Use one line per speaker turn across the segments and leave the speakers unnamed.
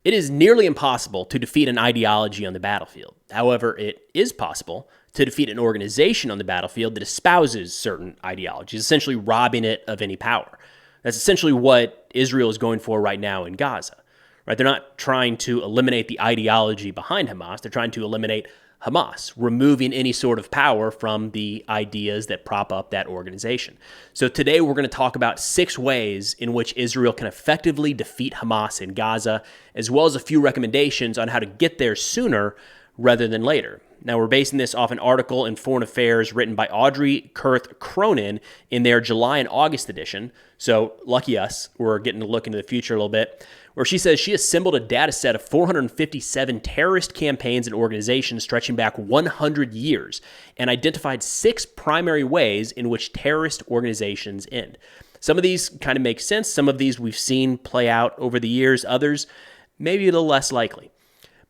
It is nearly impossible to defeat an ideology on the battlefield. However, it is possible to defeat an organization on the battlefield that espouses certain ideologies, essentially robbing it of any power. That's essentially what Israel is going for right now in Gaza. Right? They're not trying to eliminate the ideology behind Hamas. They're trying to eliminate Hamas, removing any sort of power from the ideas that prop up that organization. So today we're going to talk about 6 ways in which Israel can effectively defeat Hamas in Gaza, as well as a few recommendations on how to get there sooner rather than later. Now, we're basing this off an article in Foreign Affairs written by Audrey Kurth Cronin in their July and August edition. So lucky us, we're getting to look into the future a little bit, where she says she assembled a data set of 457 terrorist campaigns and organizations stretching back 100 years and identified 6 primary ways in which terrorist organizations end. Some of these kind of make sense. Some of these we've seen play out over the years. Others, maybe a little less likely.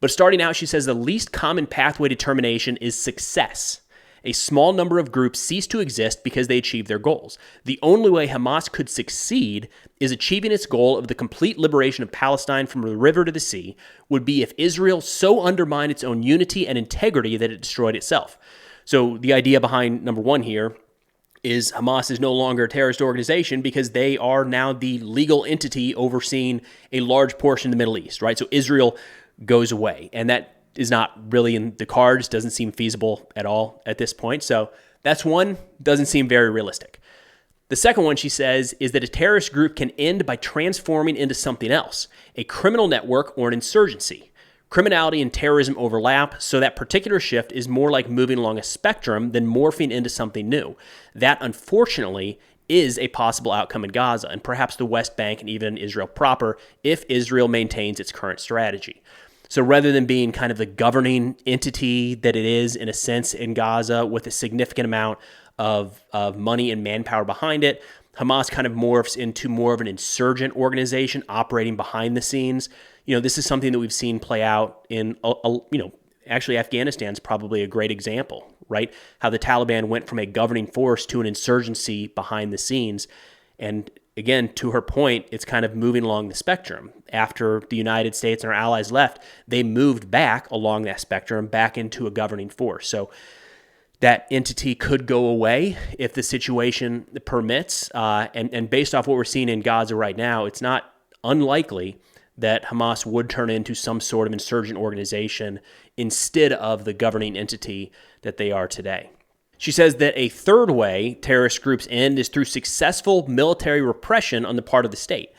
But starting out, she says the least common pathway to termination is success. A small number of groups cease to exist because they achieve their goals. The only way Hamas could succeed is achieving its goal of the complete liberation of Palestine from the river to the sea would be if Israel so undermined its own unity and integrity that it destroyed itself. So the idea behind number 1 here is Hamas is no longer a terrorist organization because they are now the legal entity overseeing a large portion of the Middle East, right? So Israel goes away, and that is not really in the cards, doesn't seem feasible at all at this point. So that's one, doesn't seem very realistic. The second one, she says, is that a terrorist group can end by transforming into something else, a criminal network or an insurgency. Criminality and terrorism overlap, so that particular shift is more like moving along a spectrum than morphing into something new. That, unfortunately, is a possible outcome in Gaza and perhaps the West Bank and even Israel proper if Israel maintains its current strategy. So rather than being kind of the governing entity that it is in a sense in Gaza with a significant amount of money and manpower behind it, Hamas kind of morphs into more of an insurgent organization operating behind the scenes. This is something that we've seen play out in, actually Afghanistan's probably a great example, right? How the Taliban went from a governing force to an insurgency behind the scenes. And again, to her point, it's kind of moving along the spectrum. After the United States and our allies left, they moved back along that spectrum, back into a governing force. So that entity could go away if the situation permits. And based off what we're seeing in Gaza right now, it's not unlikely that Hamas would turn into some sort of insurgent organization instead of the governing entity that they are today. She says that a third way terrorist groups end is through successful military repression on the part of the state.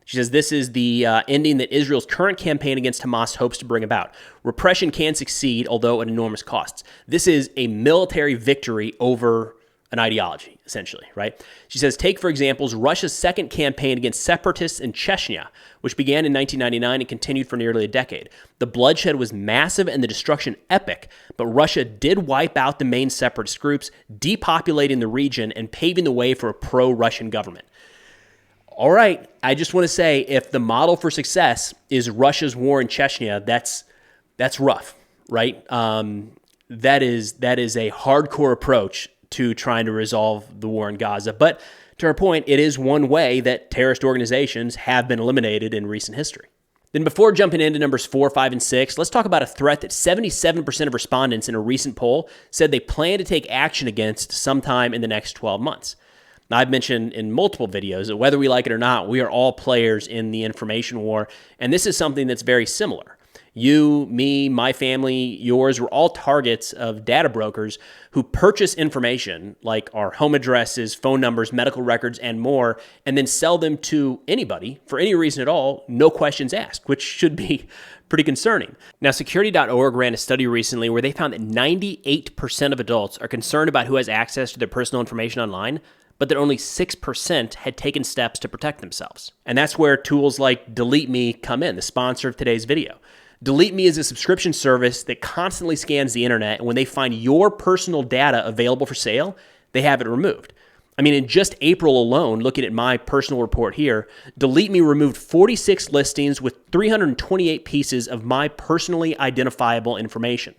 She says this is the ending that Israel's current campaign against Hamas hopes to bring about. Repression can succeed, although at enormous costs. This is a military victory over an ideology, essentially, right? She says, take, for example, Russia's second campaign against separatists in Chechnya, which began in 1999 and continued for nearly a decade. The bloodshed was massive and the destruction epic, but Russia did wipe out the main separatist groups, depopulating the region and paving the way for a pro-Russian government. All right, I just want to say, if the model for success is Russia's war in Chechnya, that's rough, right? That is a hardcore approach to trying to resolve the war in Gaza. But to her point, it is one way that terrorist organizations have been eliminated in recent history. Then before jumping into numbers 4, 5, and 6, let's talk about a threat that 77% of respondents in a recent poll said they plan to take action against sometime in the next 12 months. Now, I've mentioned in multiple videos that whether we like it or not, we are all players in the information war, and this is something that's very similar. You, me, my family, yours, we're all targets of data brokers who purchase information like our home addresses, phone numbers, medical records, and more, and then sell them to anybody for any reason at all, no questions asked, which should be pretty concerning. Now, Security.org ran a study recently where they found that 98% of adults are concerned about who has access to their personal information online, but that only 6% had taken steps to protect themselves. And that's where tools like Delete Me come in, the sponsor of today's video. Delete Me is a subscription service that constantly scans the internet, and when they find your personal data available for sale, they have it removed. I mean, in just April alone, looking at my personal report here, Delete Me removed 46 listings with 328 pieces of my personally identifiable information.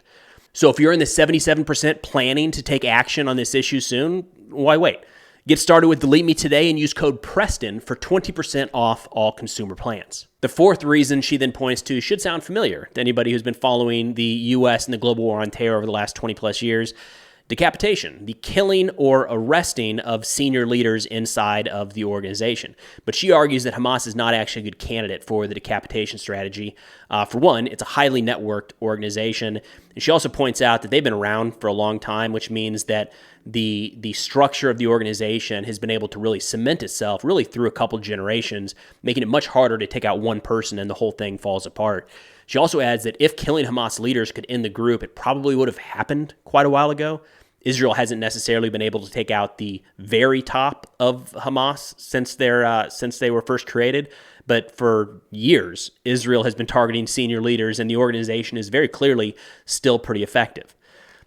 So if you're in the 77% planning to take action on this issue soon, why wait? Get started with Delete Me today and use code Preston for 20% off all consumer plans. The fourth reason she then points to should sound familiar to anybody who's been following the U.S. and the global war on terror over the last 20 plus years. Decapitation, the killing or arresting of senior leaders inside of the organization. But she argues that Hamas is not actually a good candidate for the decapitation strategy. For one, it's a highly networked organization. And she also points out that they've been around for a long time, which means that the structure of the organization has been able to really cement itself really through a couple generations, making it much harder to take out one person and the whole thing falls apart. She also adds that if killing Hamas leaders could end the group, it probably would have happened quite a while ago. Israel hasn't necessarily been able to take out the very top of Hamas since they were first created, but for years, Israel has been targeting senior leaders, and the organization is very clearly still pretty effective.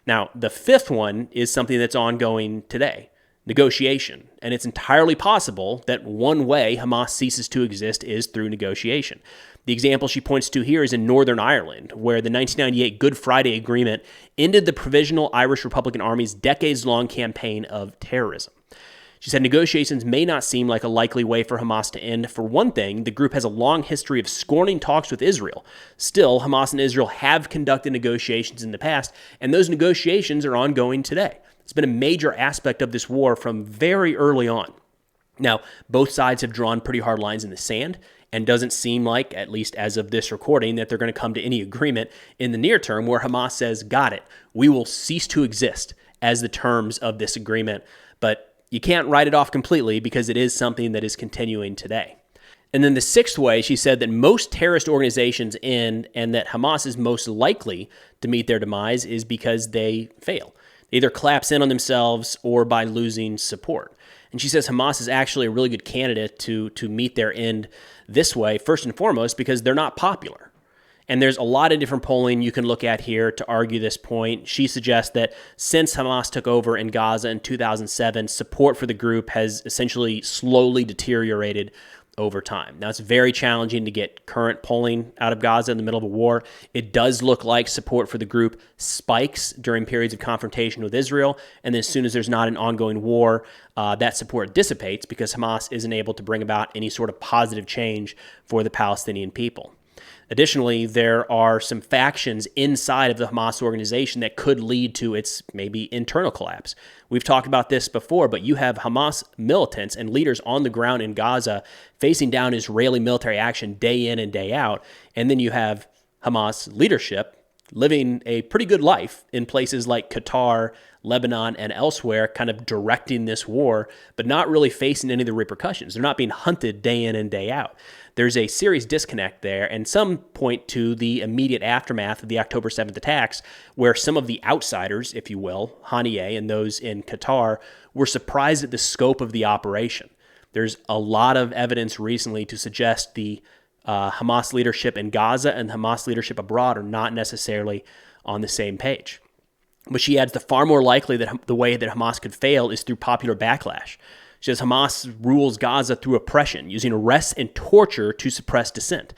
Now, the fifth one is something that's ongoing today, negotiation. And it's entirely possible that one way Hamas ceases to exist is through negotiation. The example she points to here is in Northern Ireland, where the 1998 Good Friday Agreement ended the Provisional Irish Republican Army's decades-long campaign of terrorism. She said negotiations may not seem like a likely way for Hamas to end. For one thing, the group has a long history of scorning talks with Israel. Still, Hamas and Israel have conducted negotiations in the past, and those negotiations are ongoing today. It's been a major aspect of this war from very early on. Now, both sides have drawn pretty hard lines in the sand, and doesn't seem like, at least as of this recording, that they're going to come to any agreement in the near term where Hamas says, got it, we will cease to exist as the terms of this agreement. But you can't write it off completely because it is something that is continuing today. And then the sixth way, she said that most terrorist organizations end and that Hamas is most likely to meet their demise is because they fail. They either collapse in on themselves or by losing support. And she says Hamas is actually a really good candidate to meet their end this way, first and foremost, because they're not popular. And there's a lot of different polling you can look at here to argue this point. She suggests that since Hamas took over in Gaza in 2007, support for the group has essentially slowly deteriorated over time. Now, it's very challenging to get current polling out of Gaza in the middle of a war. It does look like support for the group spikes during periods of confrontation with Israel, and then as soon as there's not an ongoing war, that support dissipates because Hamas isn't able to bring about any sort of positive change for the Palestinian people. Additionally, there are some factions inside of the Hamas organization that could lead to its maybe internal collapse. We've talked about this before, but you have Hamas militants and leaders on the ground in Gaza facing down Israeli military action day in and day out. And then you have Hamas leadership living a pretty good life in places like Qatar, Lebanon, and elsewhere, kind of directing this war, but not really facing any of the repercussions. They're not being hunted day in and day out. There's a serious disconnect there, and some point to the immediate aftermath of the October 7th attacks, where some of the outsiders, if you will, Haniyeh and those in Qatar, were surprised at the scope of the operation. There's a lot of evidence recently to suggest the Hamas leadership in Gaza and Hamas leadership abroad are not necessarily on the same page. But she adds the far more likely that the way that Hamas could fail is through popular backlash. She says Hamas rules Gaza through oppression, using arrests and torture to suppress dissent.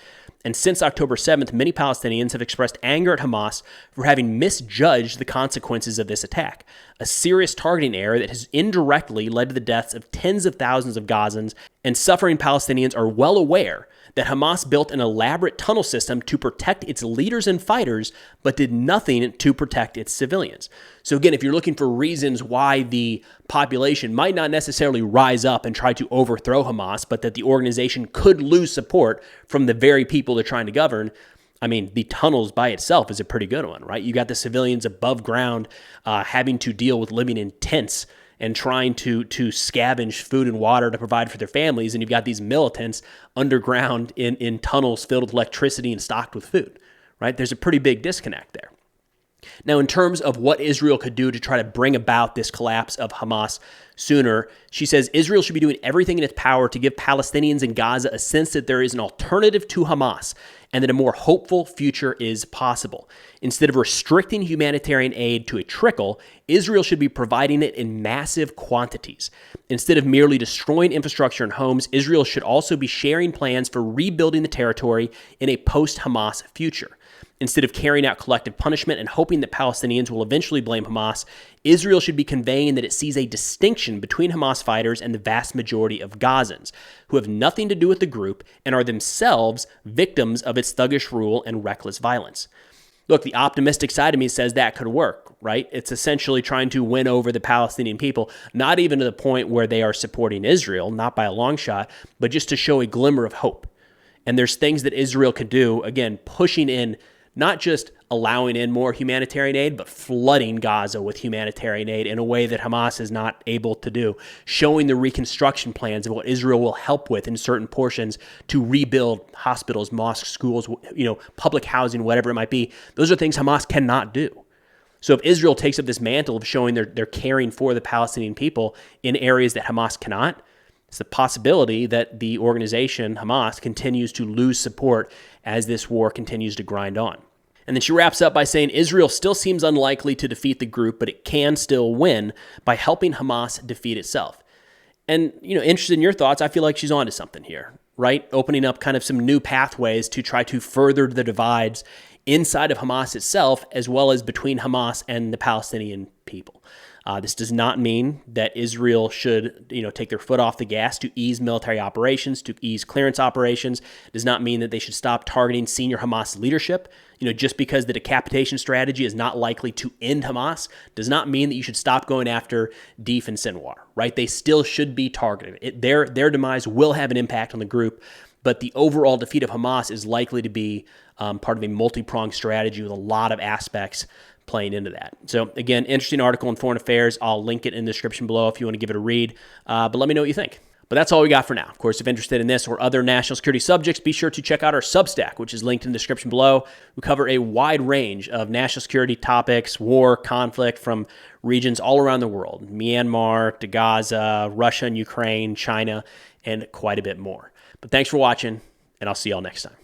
And since October 7th, many Palestinians have expressed anger at Hamas for having misjudged the consequences of this attack, a serious targeting error that has indirectly led to the deaths of tens of thousands of Gazans, and suffering Palestinians are well aware that Hamas built an elaborate tunnel system to protect its leaders and fighters, but did nothing to protect its civilians. So again, if you're looking for reasons why the population might not necessarily rise up and try to overthrow Hamas, but that the organization could lose support from the very people they're trying to govern, I mean, the tunnels by itself is a pretty good one, right? You got the civilians above ground having to deal with living in tents and trying to scavenge food and water to provide for their families. And you've got these militants underground in tunnels filled with electricity and stocked with food, right? There's a pretty big disconnect there. Now, in terms of what Israel could do to try to bring about this collapse of Hamas sooner, she says Israel should be doing everything in its power to give Palestinians in Gaza a sense that there is an alternative to Hamas and that a more hopeful future is possible. Instead of restricting humanitarian aid to a trickle, Israel should be providing it in massive quantities. Instead of merely destroying infrastructure and homes, Israel should also be sharing plans for rebuilding the territory in a post-Hamas future. Instead of carrying out collective punishment and hoping that Palestinians will eventually blame Hamas, Israel should be conveying that it sees a distinction between Hamas fighters and the vast majority of Gazans, who have nothing to do with the group and are themselves victims of its thuggish rule and reckless violence. Look, the optimistic side of me says that could work, right? It's essentially trying to win over the Palestinian people, not even to the point where they are supporting Israel, not by a long shot, but just to show a glimmer of hope. And there's things that Israel could do, again, pushing in, not just allowing in more humanitarian aid, but flooding Gaza with humanitarian aid in a way that Hamas is not able to do, showing the reconstruction plans of what Israel will help with in certain portions to rebuild hospitals, mosques, schools, public housing, whatever it might be. Those are things Hamas cannot do. So if Israel takes up this mantle of showing they're caring for the Palestinian people in areas that Hamas cannot, it's a possibility that the organization, Hamas, continues to lose support as this war continues to grind on. And then she wraps up by saying Israel still seems unlikely to defeat the group, but it can still win by helping Hamas defeat itself. And, interested in your thoughts, I feel like she's onto something here, right? Opening up kind of some new pathways to try to further the divides inside of Hamas itself, as well as between Hamas and the Palestinian people. This does not mean that Israel should, take their foot off the gas to ease military operations, to ease clearance operations. It does not mean that they should stop targeting senior Hamas leadership. Just because the decapitation strategy is not likely to end Hamas does not mean that you should stop going after Deif and Sinwar, right? They still should be targeted. Their demise will have an impact on the group, but the overall defeat of Hamas is likely to be part of a multi-pronged strategy with a lot of aspects playing into that. So again, interesting article in Foreign Affairs. I'll link it in the description below if you want to give it a read, but let me know what you think. But that's all we got for now. Of course, if interested in this or other national security subjects, be sure to check out our Substack, which is linked in the description below. We cover a wide range of national security topics, war, conflict from regions all around the world, Myanmar to Gaza, Russia and Ukraine, China, and quite a bit more. But thanks for watching, and I'll see y'all next time.